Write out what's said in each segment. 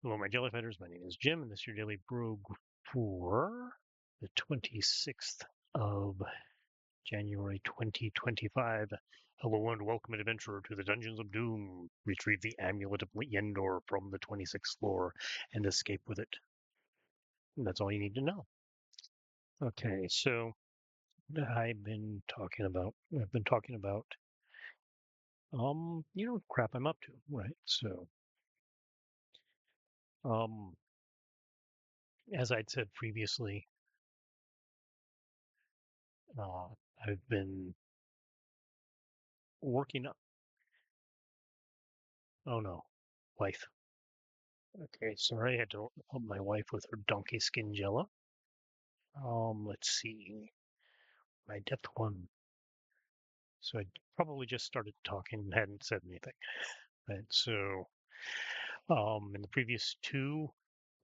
Hello, my jellyfighters. My name is Jim, and this is your Daily Brogue for the 26th of January 2025. Hello and welcome, adventurer, to the Dungeons of Doom. Retrieve the Amulet of Yendor from the 26th floor and escape with it. And that's all you need to know. Okay, so I've been talking about crap I'm up to, right? So, um, as I'd said previously, uh, I've been working. Oh no, wife. Okay, sorry, I had to help my wife with her donkey skin jello. Let's see. My depth one. So I probably just started talking and hadn't said anything. Right. So, in the previous two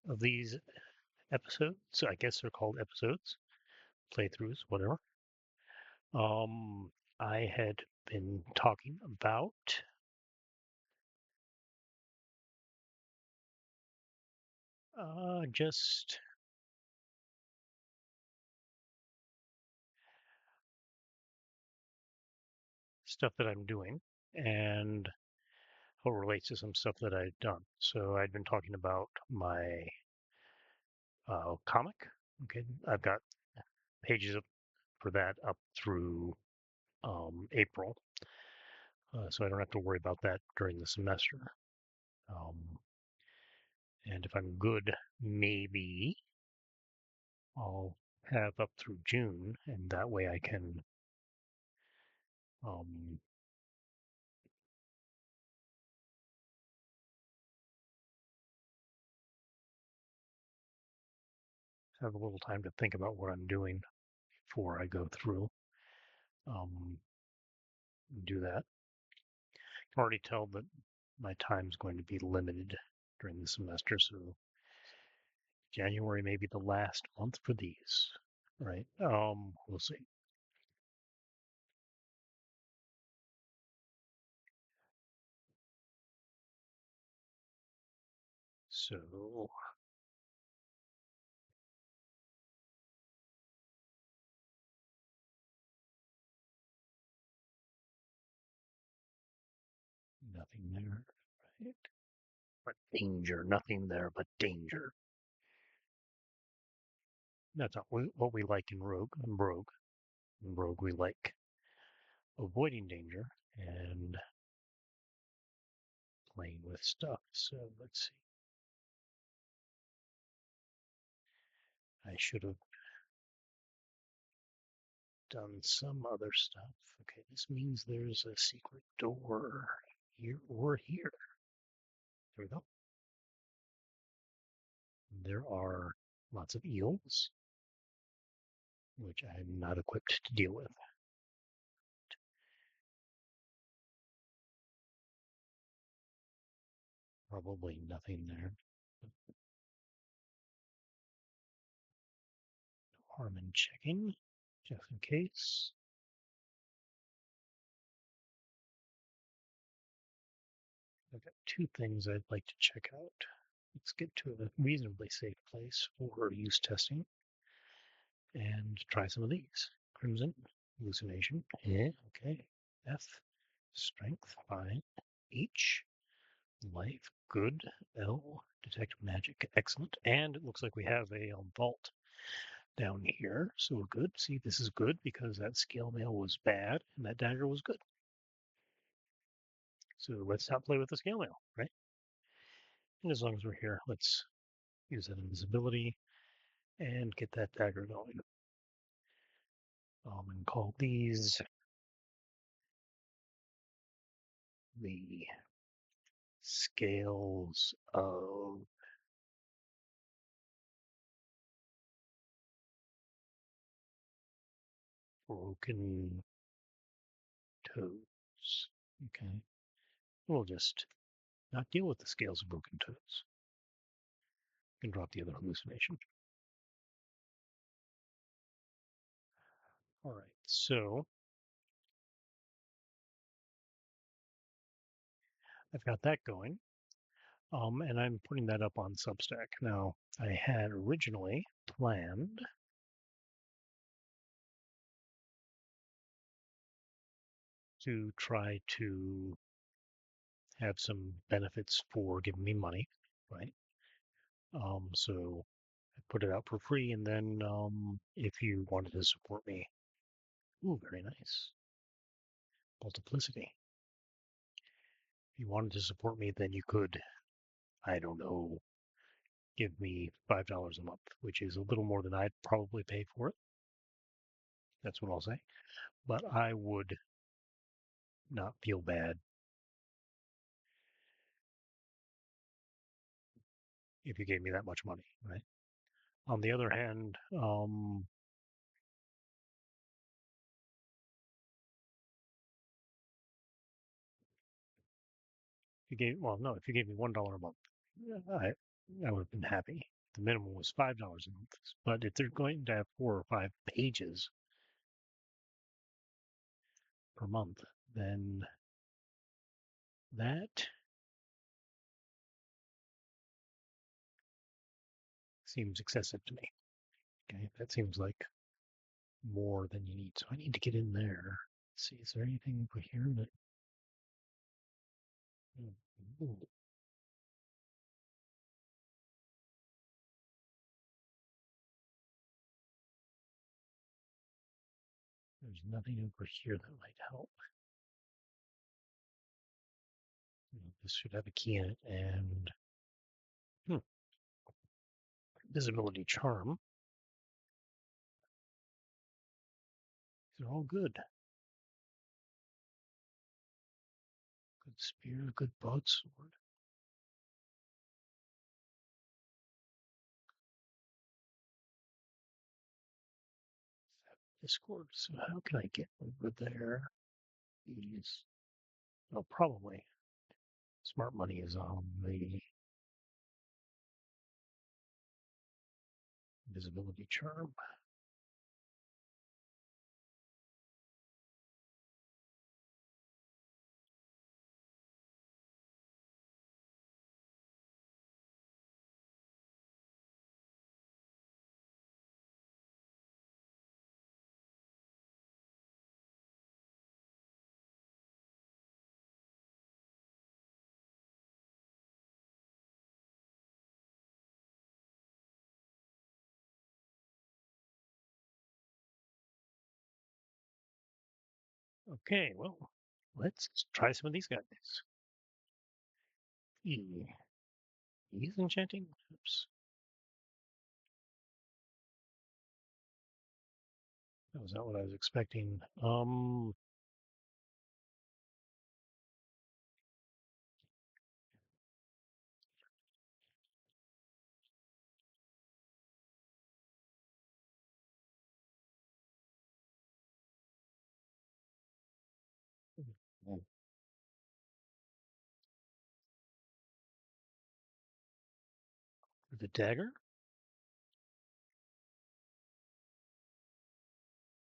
of these episodes, I guess they're called episodes, playthroughs, whatever. I had been talking about just stuff that I'm doing and how it relates to some stuff that I've done. So I'd been talking about my comic. Okay, I've got pages up for that up through April, so I don't have to worry about that during the semester. Um, and if I'm good, maybe I'll have up through June, and that way I can um, have a little time to think about what I'm doing before I go through. Um, do that. I can already tell that my time's going to be limited during the semester, so January may be the last month for these, right? We'll see. So nothing there, right? But danger, nothing there but danger. That's not what we like in Rogue. In Rogue, we like avoiding danger and playing with stuff. So let's see. I should have done some other stuff. Okay, this means there's a secret door here or here. There we go. There are lots of eels, which I'm not equipped to deal with. Probably nothing there. No harm in checking, just in case. I've got two things I'd like to check out. Let's get to a reasonably safe place for use testing and try some of these. Crimson, hallucination, yeah, okay. F, strength, fine. H, life, good. L, detect magic, excellent. And it looks like we have a vault down here, so good. See, this is good because that scale mail was bad and that dagger was good. So let's not play with the scale mail, right? And as long as we're here, let's use that invisibility and get that dagger going. And call these the scales of broken toes. Okay. We'll just not deal with the scales of broken toes. And drop the other hallucination. All right. So I've got that going. And I'm putting that up on Substack. Now, I had originally planned to try to have some benefits for giving me money, right? So I put it out for free, and then if you wanted to support me, ooh, very nice, multiplicity. If you wanted to support me, then you could, I don't know, give me $5 a month, which is a little more than I'd probably pay for it. That's what I'll say. But I would not feel bad if you gave me that much money, right? On the other hand, if you gave me $1 a month, I would have been happy. The minimum was $5 a month, but if they're going to have 4 or 5 pages per month, then that seems excessive to me. Okay, that seems like more than you need. So I need to get in there. Let's see, is there anything over here that? Ooh, there's nothing over here that might help. This should have a key in it, and visibility charm. These are all good. Good spear, good broadsword. Discord. So how can I get over there? These. Oh, probably. Smart money is on the visibility charm. Okay, well, let's try some of these guys. He's enchanting. Oops. That was not what I was expecting. The dagger,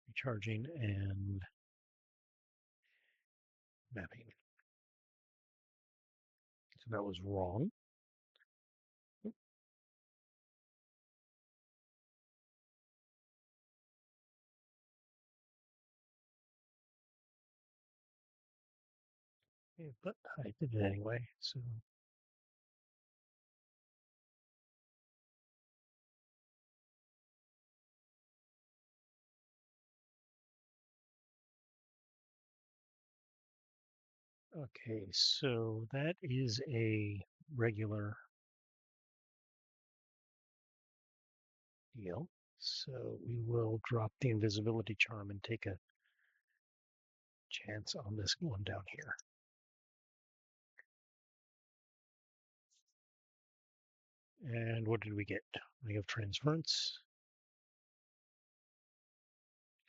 recharging, and mapping. So that was wrong. Yeah, but I did it anyway. So okay, so that is a regular deal. So we will drop the invisibility charm and take a chance on this one down here. And what did we get? Ring of Transference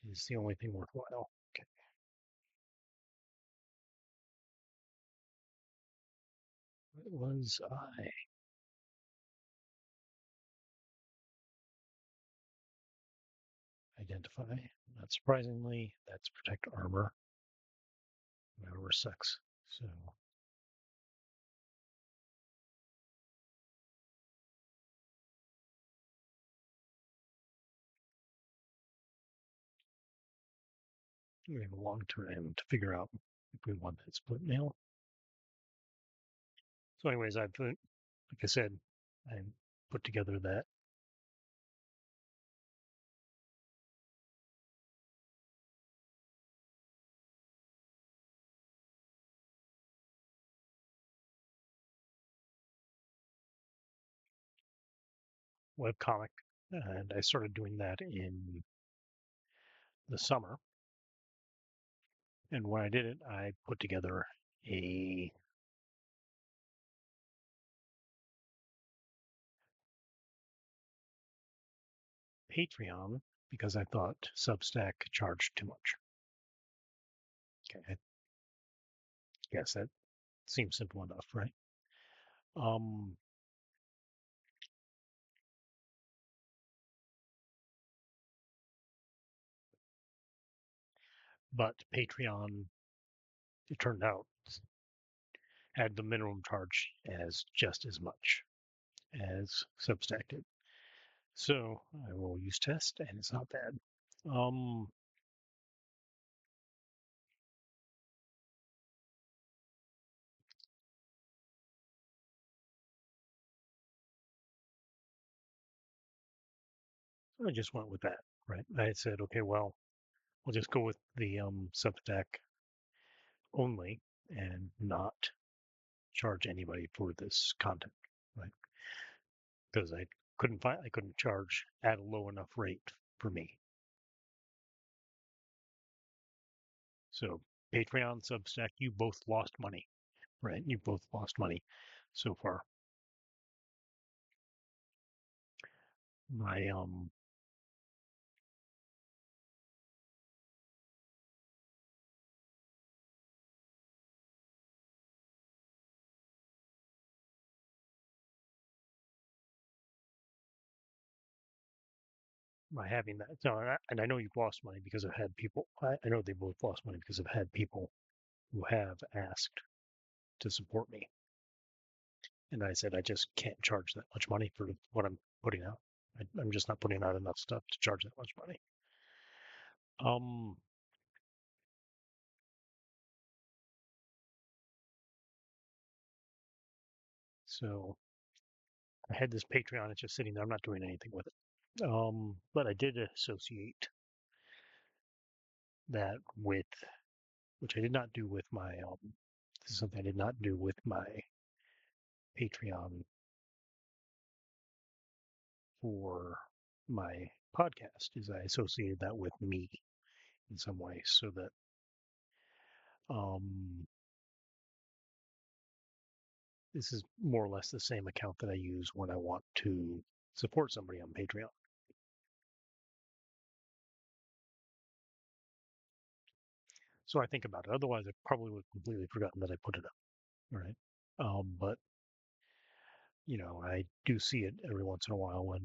is the only thing worthwhile. Okay. What was I? Identify. Not surprisingly, that's Protect Armor. My armor sucks. So We have a long time to figure out if we want that split mail. So, anyways, like I said, I put together that webcomic, and I started doing that in the summer. And when I did it, I put together a Patreon because I thought Substack charged too much. Okay, I guess that seems simple enough, right? Um, but Patreon, it turned out, had the minimum charge as just as much as Substack did. So I will use test, and it's not bad. Um, so I just went with that, right? I said, okay, well, we'll just go with the Substack only and not charge anybody for this content, right? Because I couldn't charge at a low enough rate for me. So Patreon, Substack, you both lost money, right? You both lost money so far. My by having that. So, and I know you've lost money because I've had people. I know they both lost money because I've had people who have asked to support me, and I said I just can't charge that much money for what I'm putting out. I'm just not putting out enough stuff to charge that much money. Um, so I had this Patreon. It's just sitting there. I'm not doing anything with it. But I did associate that with, which I did not do with my. This is something I did not do with my Patreon for my podcast. Is I associated that with me in some way, so that um, this is more or less the same account that I use when I want to support somebody on Patreon. So I think about it. Otherwise, I probably would have completely forgotten that I put it up. Right. But I do see it every once in a while when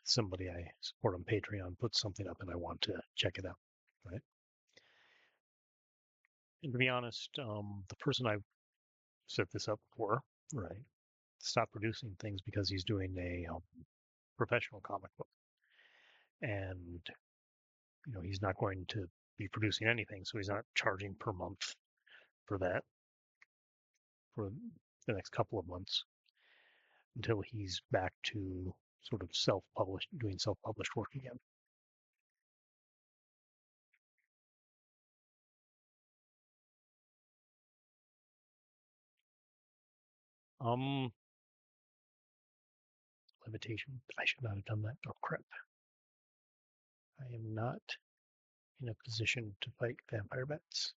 somebody I support on Patreon puts something up and I want to check it out. Right. And to be honest, the person I set this up for, right, stopped producing things because he's doing a professional comic book, and he's not going to be producing anything, so he's not charging per month for that for the next couple of months until he's back to sort of doing self-published work again. Um, Levitation. I should not have done that. Oh crap! I am not in a position to fight vampire bats.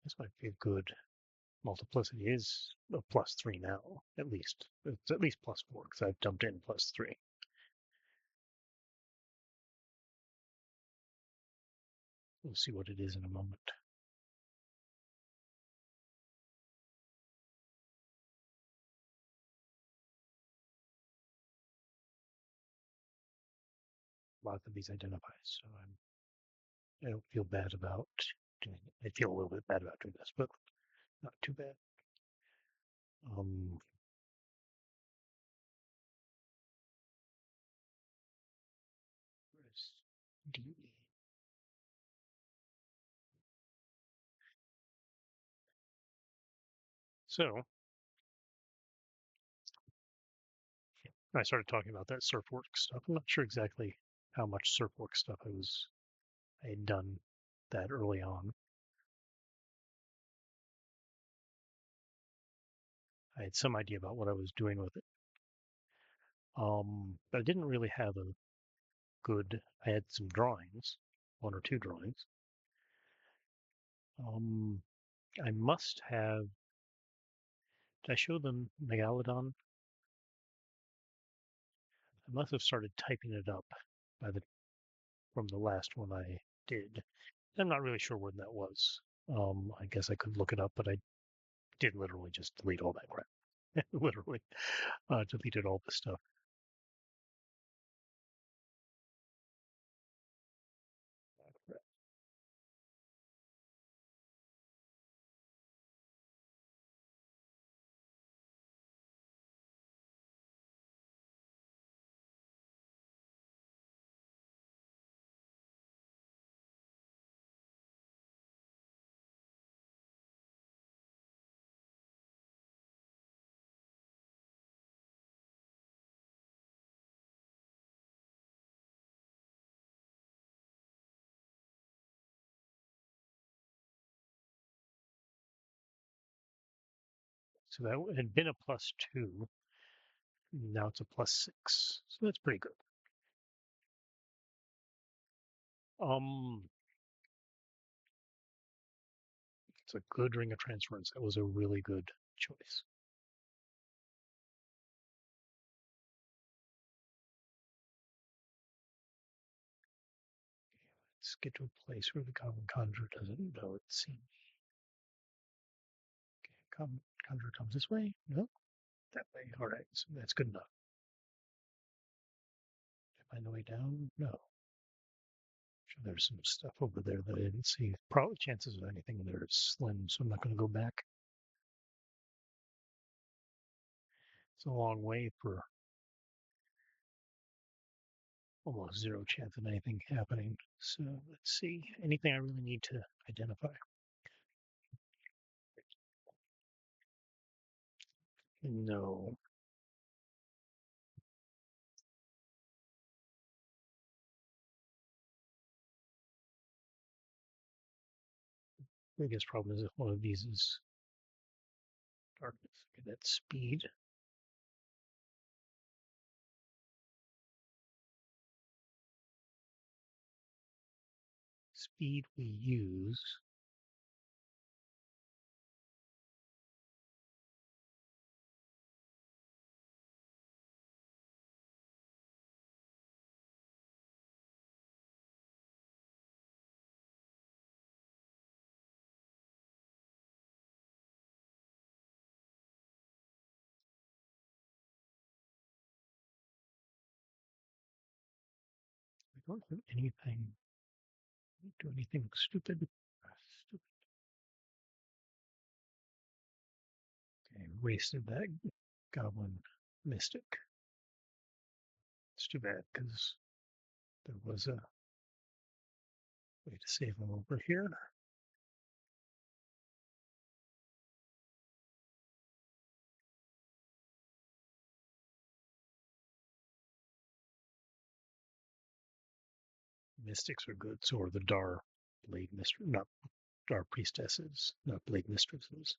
This might be a good multiplicity. Is a +3 now, at least. It's at least +4 because I've dumped in +3. We'll see what it is in a moment. lots of these identifies, so I don't feel bad about doing it. I feel a little bit bad about doing this, but not too bad. Um, where's D? So I started talking about that surf work stuff. I'm not sure exactly how much surf work stuff I had done that early on. I had some idea about what I was doing with it. But I didn't really have a good. I had some drawings, one or two drawings. Um, I must have. Did I show them Megalodon? I must have started typing it up by the from the last one I did. I'm not really sure when that was. I guess I could look it up, but I did literally just delete all that crap. Literally, deleted all the stuff. So that had been a +2. Now it's a +6. So that's pretty good. Um, it's a good ring of transference. That was a really good choice. Let's get to a place where the common conjure doesn't know it seems. Okay, common conjure comes this way. No, that way. All right, so that's good enough. Find the way down? No. Sure, there's some stuff over there that I didn't see. Probably chances of anything there is slim, so I'm not going to go back. It's a long way for almost zero chance of anything happening. So let's see. Anything I really need to identify? No. Biggest problem is if one of these is darkness. Okay, that's speed. Speed we use. We don't do anything. Do anything stupid. Stupid. Okay, wasted that goblin mystic. It's too bad because there was a way to save him over here. Mystics are good, so are the Dar Blade Mistress, not Dar Priestesses, not Blade Mistresses.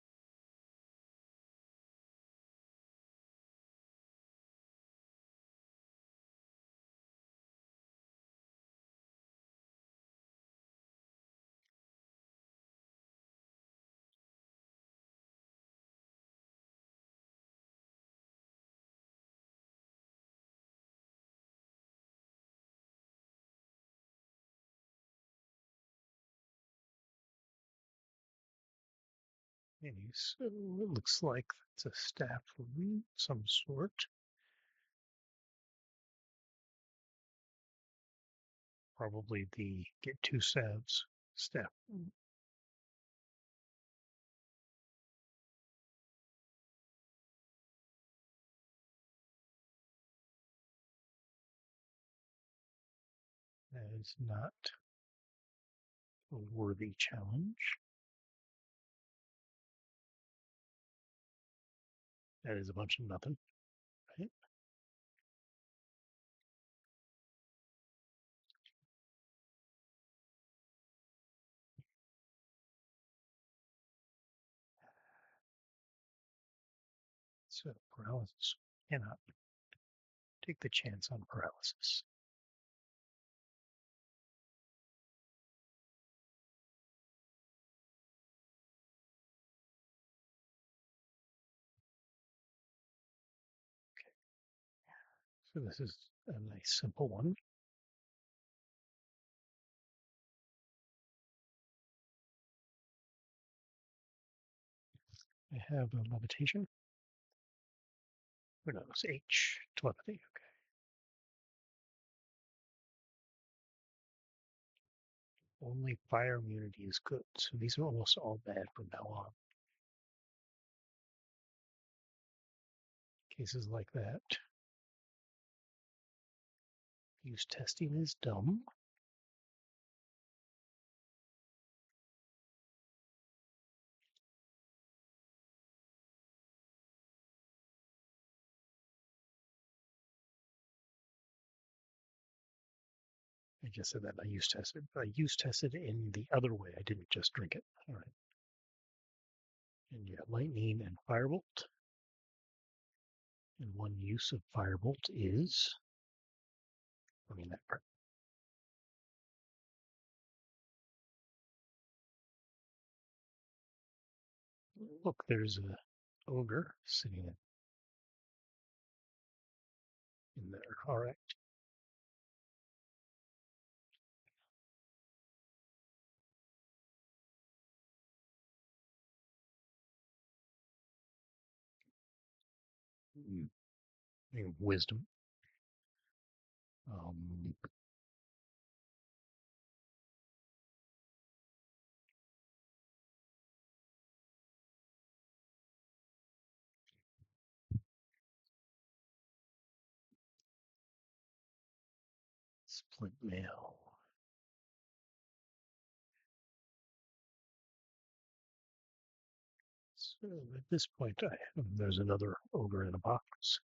Okay, so it looks like it's a staff of some sort. Probably the get two salves step. That is not a worthy challenge. That is a bunch of nothing, right? So paralysis. Cannot take the chance on paralysis. So this is a nice simple one. I have a levitation. Who knows? H. Telepathy. Okay. Only fire immunity is good. So these are almost all bad from now on. Cases like that. Use testing is dumb. I just said that I use tested, but I use tested in the other way. I didn't just drink it. All right. And you have lightning and firebolt. And one use of firebolt is, that part. Look, there's a ogre sitting in there. All right. Wisdom. Um, Split mail. So at this point, there's another ogre in a box.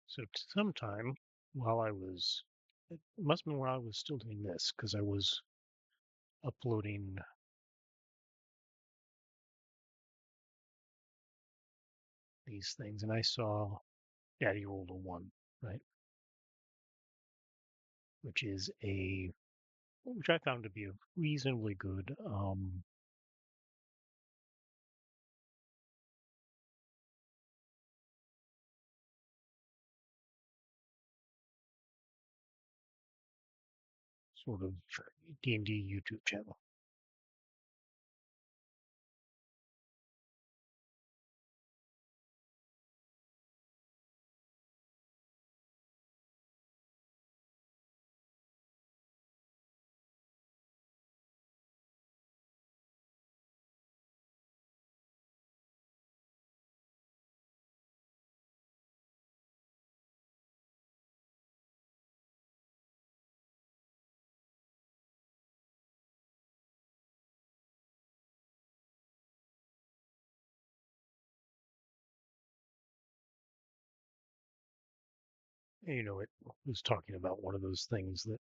So sometime while it must have been while I was still doing this, because I was uploading these things, and I saw Daddy rolled a one, right? Which I found to be a reasonably good sort of D&D YouTube channel. It was talking about one of those things that,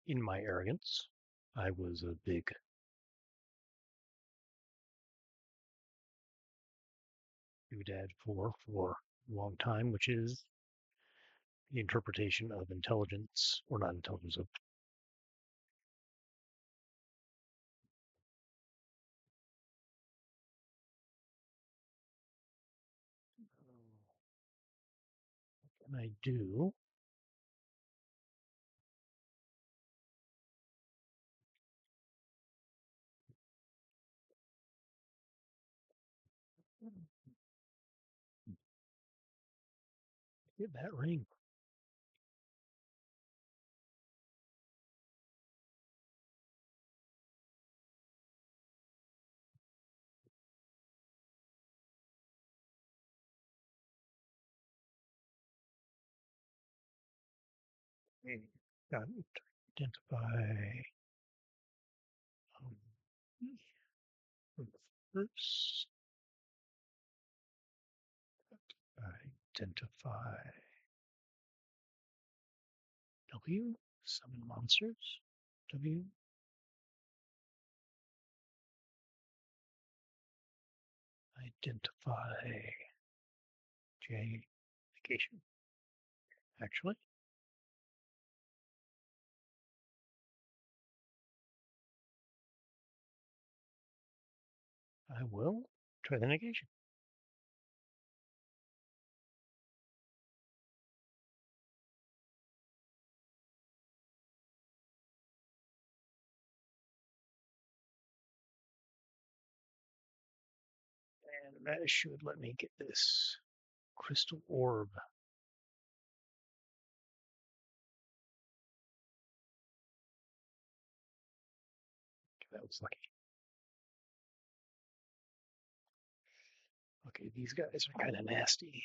in my arrogance, I was a big doodad for a long time, which is the interpretation of intelligence, or not intelligence, of what can I do? Get that ring. Okay. Got it. Identify first. Identify W. Summon monsters. W. Identify J. Vacation. Actually, I will try the negation. And that should let me get this crystal orb. Okay, that was lucky. Okay, these guys are kind of nasty.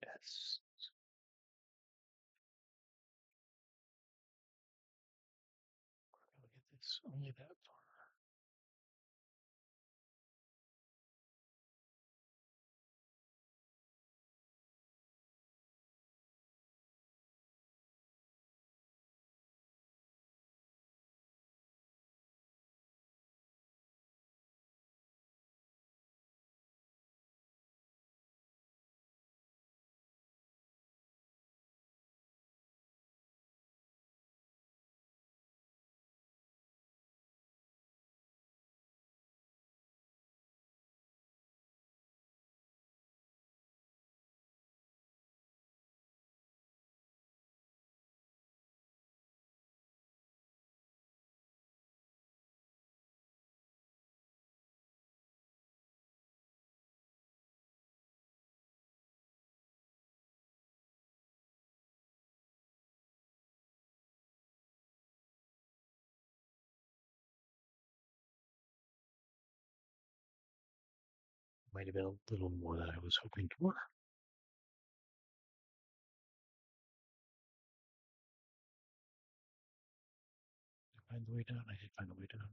Yes. We're gonna get this only that far. Might have been a little more than I was hoping for. Did I find the way down? I did find the way down.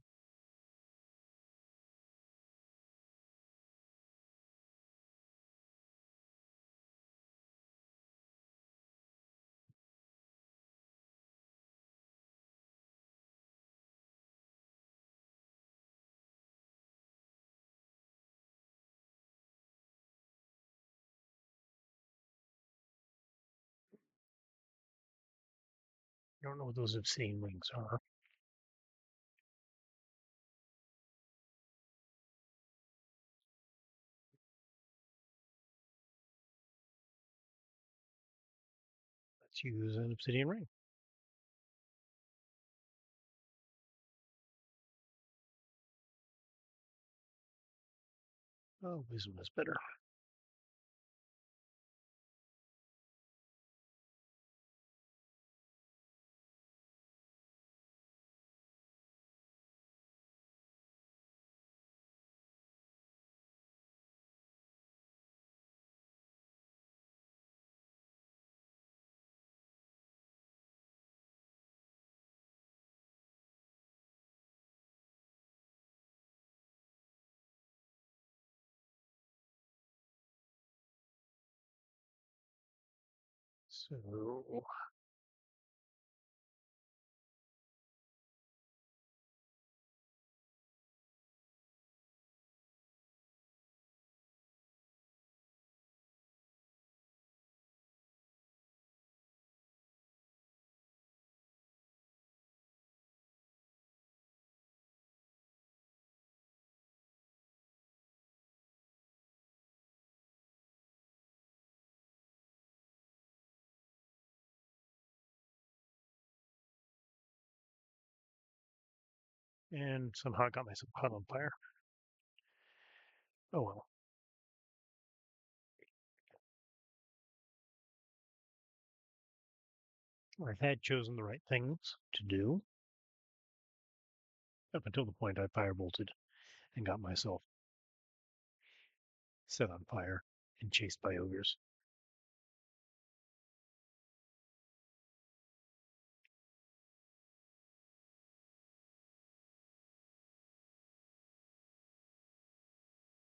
I don't know what those obsidian rings are. Let's use an obsidian ring. Oh, wisdom is better. So and somehow got myself caught on fire. Oh well. I had chosen the right things to do up until the point I firebolted and got myself set on fire and chased by ogres.